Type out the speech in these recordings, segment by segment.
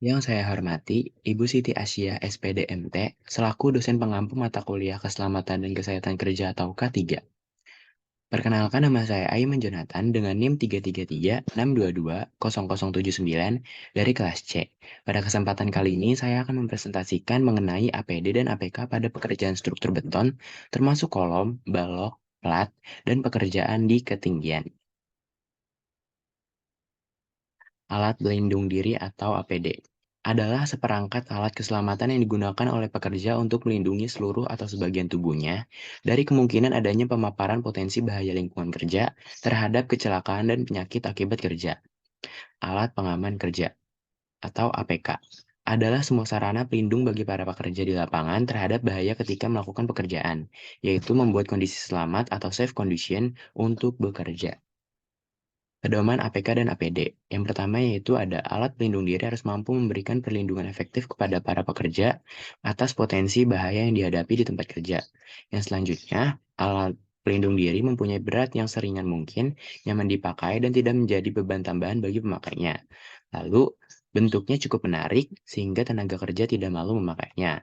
Yang saya hormati, Ibu Siti Asya SPDMT, selaku dosen pengampu mata kuliah Keselamatan dan Kesehatan Kerja atau K3. Perkenalkan, nama saya Aiman Jonathan dengan NIM 33362200079 dari kelas C. Pada kesempatan kali ini saya akan mempresentasikan mengenai APD dan APK pada pekerjaan struktur beton, termasuk kolom, balok, plat, dan pekerjaan di ketinggian. Alat pelindung diri atau APD adalah seperangkat alat keselamatan yang digunakan oleh pekerja untuk melindungi seluruh atau sebagian tubuhnya dari kemungkinan adanya pemaparan potensi bahaya lingkungan kerja terhadap kecelakaan dan penyakit akibat kerja. Alat pengaman kerja atau APK adalah semua sarana pelindung bagi para pekerja di lapangan terhadap bahaya ketika melakukan pekerjaan, yaitu membuat kondisi selamat atau safe condition untuk bekerja. Pedoman APK dan APD. Yang pertama yaitu ada alat pelindung diri harus mampu memberikan perlindungan efektif kepada para pekerja atas potensi bahaya yang dihadapi di tempat kerja. Yang selanjutnya, alat pelindung diri mempunyai berat yang seringan mungkin, nyaman dipakai, dan tidak menjadi beban tambahan bagi pemakainya. Lalu, bentuknya cukup menarik sehingga tenaga kerja tidak malu memakainya.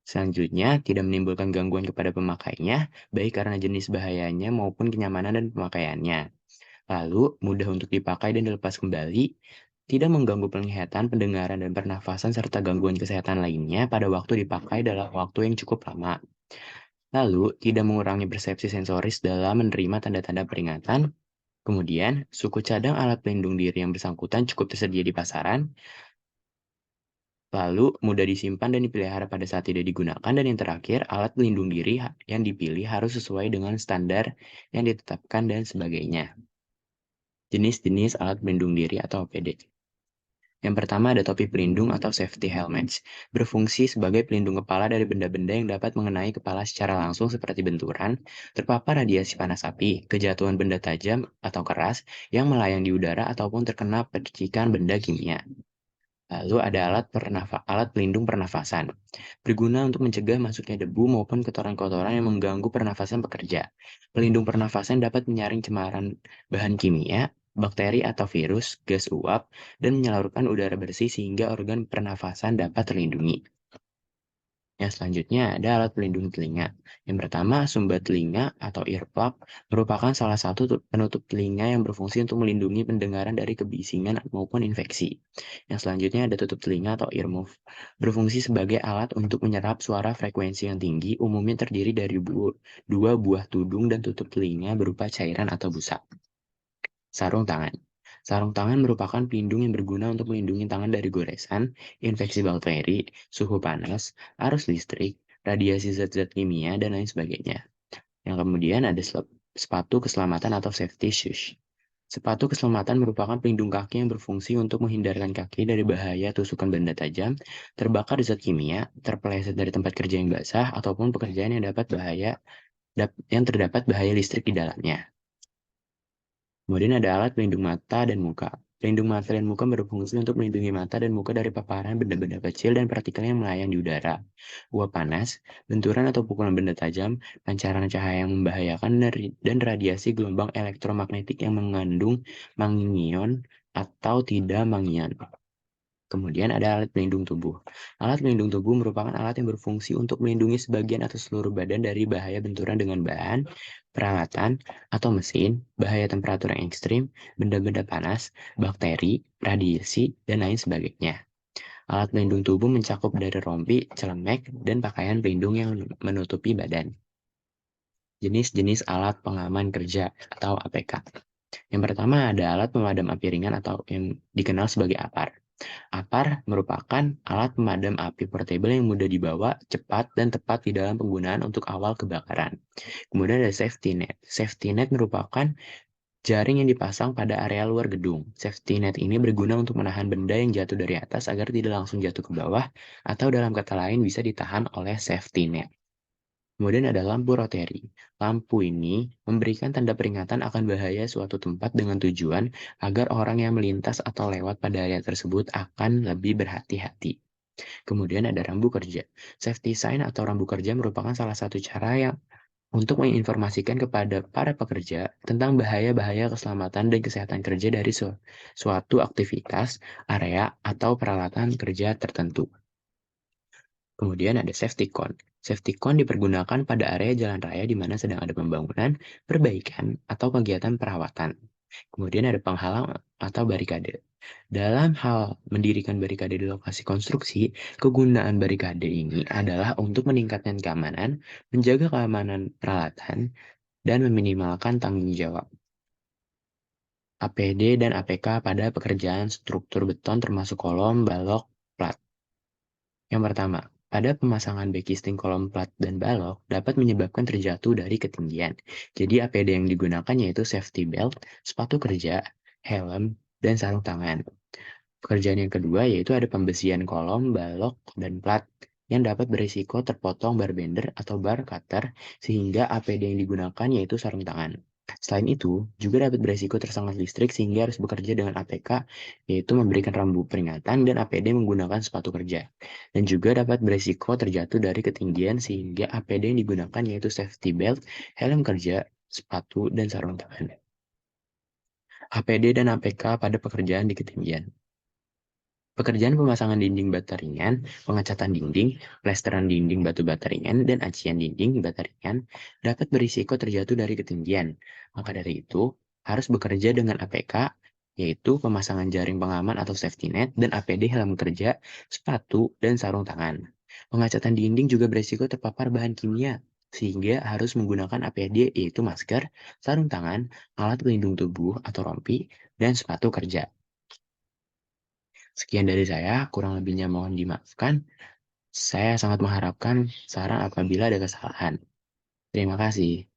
Selanjutnya, tidak menimbulkan gangguan kepada pemakainya, baik karena jenis bahayanya maupun kenyamanan dan pemakaiannya. Lalu, mudah untuk dipakai dan dilepas kembali, tidak mengganggu penglihatan, pendengaran, dan pernafasan, serta gangguan kesehatan lainnya pada waktu dipakai dalam waktu yang cukup lama. Lalu, tidak mengurangi persepsi sensoris dalam menerima tanda-tanda peringatan. Kemudian, suku cadang alat pelindung diri yang bersangkutan cukup tersedia di pasaran. Lalu, mudah disimpan dan dipelihara pada saat tidak digunakan. Dan yang terakhir, alat pelindung diri yang dipilih harus sesuai dengan standar yang ditetapkan dan sebagainya. Jenis-jenis alat pelindung diri atau APD. Yang pertama ada topi pelindung atau safety helmets, berfungsi sebagai pelindung kepala dari benda-benda yang dapat mengenai kepala secara langsung seperti benturan, terpapar radiasi panas api, kejatuhan benda tajam atau keras yang melayang di udara ataupun terkena percikan benda kimia. Lalu ada alat pelindung pernafasan, berguna untuk mencegah masuknya debu maupun kotoran-kotoran yang mengganggu pernafasan pekerja. Pelindung pernafasan dapat menyaring cemaran bahan kimia, bakteri atau virus, gas uap, dan menyalurkan udara bersih sehingga organ pernafasan dapat terlindungi. Yang selanjutnya ada alat pelindung telinga. Yang pertama, sumbat telinga atau earplug merupakan salah satu penutup telinga yang berfungsi untuk melindungi pendengaran dari kebisingan maupun infeksi. Yang selanjutnya ada tutup telinga atau earmuff, berfungsi sebagai alat untuk menyerap suara frekuensi yang tinggi, umumnya terdiri dari dua buah tudung dan tutup telinga berupa cairan atau busa. Sarung tangan. Sarung tangan merupakan pelindung yang berguna untuk melindungi tangan dari goresan, infeksi bakteri, suhu panas, arus listrik, radiasi zat-zat kimia, dan lain sebagainya. Yang kemudian ada sepatu keselamatan atau safety shoes. Sepatu keselamatan merupakan pelindung kaki yang berfungsi untuk menghindarkan kaki dari bahaya tusukan benda tajam, terbakar zat kimia, terpeleset dari tempat kerja yang basah, ataupun pekerjaan yang terdapat bahaya listrik di dalamnya. Kemudian ada alat pelindung mata dan muka. Pelindung mata dan muka berfungsi untuk melindungi mata dan muka dari paparan benda-benda kecil dan partikel yang melayang di udara, uap panas, benturan atau pukulan benda tajam, pancaran cahaya yang membahayakan, dan radiasi gelombang elektromagnetik yang mengandung mangingion atau tidak mangion. Kemudian ada alat pelindung tubuh. Alat pelindung tubuh merupakan alat yang berfungsi untuk melindungi sebagian atau seluruh badan dari bahaya benturan dengan bahan, peralatan, atau mesin, bahaya temperatur yang ekstrim, benda-benda panas, bakteri, radiasi, dan lain sebagainya. Alat pelindung tubuh mencakup dari rompi, celemek, dan pakaian pelindung yang menutupi badan. Jenis-jenis alat pengaman kerja atau APK. Yang pertama ada alat pemadam api ringan atau yang dikenal sebagai APAR. APAR merupakan alat pemadam api portable yang mudah dibawa, cepat, dan tepat di dalam penggunaan untuk awal kebakaran. Kemudian ada safety net. Safety net merupakan jaring yang dipasang pada area luar gedung. Safety net ini berguna untuk menahan benda yang jatuh dari atas agar tidak langsung jatuh ke bawah, atau dalam kata lain bisa ditahan oleh safety net. Kemudian ada lampu rotary. Lampu ini memberikan tanda peringatan akan bahaya suatu tempat dengan tujuan agar orang yang melintas atau lewat pada area tersebut akan lebih berhati-hati. Kemudian ada rambu kerja. Safety sign atau rambu kerja merupakan salah satu cara yang untuk menginformasikan kepada para pekerja tentang bahaya-bahaya keselamatan dan kesehatan kerja dari suatu aktivitas, area, atau peralatan kerja tertentu. Kemudian ada safety cone. Safety cone dipergunakan pada area jalan raya di mana sedang ada pembangunan, perbaikan, atau kegiatan perawatan. Kemudian ada penghalang atau barikade. Dalam hal mendirikan barikade di lokasi konstruksi, kegunaan barikade ini adalah untuk meningkatkan keamanan, menjaga keamanan peralatan, dan meminimalkan tanggung jawab APD dan APK pada pekerjaan struktur beton termasuk kolom, balok, plat. Yang pertama, pada pemasangan backisting kolom plat dan balok dapat menyebabkan terjatuh dari ketinggian. Jadi APD yang digunakan yaitu safety belt, sepatu kerja, helm, dan sarung tangan. Pekerjaan yang kedua yaitu ada pembesian kolom, balok, dan plat yang dapat berisiko terpotong bar bender atau bar cutter sehingga APD yang digunakan yaitu sarung tangan. Selain itu, juga dapat berisiko tersengat listrik sehingga harus bekerja dengan APK yaitu memberikan rambu peringatan dan APD menggunakan sepatu kerja. Dan juga dapat berisiko terjatuh dari ketinggian sehingga APD yang digunakan yaitu safety belt, helm kerja, sepatu, dan sarung tangan. APD dan APK pada pekerjaan di ketinggian. Pekerjaan pemasangan dinding bata ringan, pengecatan dinding, plesteran dinding batu bata ringan, dan acian dinding bata ringan dapat berisiko terjatuh dari ketinggian. Maka dari itu, harus bekerja dengan APK, yaitu pemasangan jaring pengaman atau safety net, dan APD helm kerja, sepatu, dan sarung tangan. Pengecatan dinding juga berisiko terpapar bahan kimia, sehingga harus menggunakan APD yaitu masker, sarung tangan, alat pelindung tubuh atau rompi, dan sepatu kerja. Sekian dari saya, kurang lebihnya mohon dimaafkan. Saya sangat mengharapkan saran apabila ada kesalahan. Terima kasih.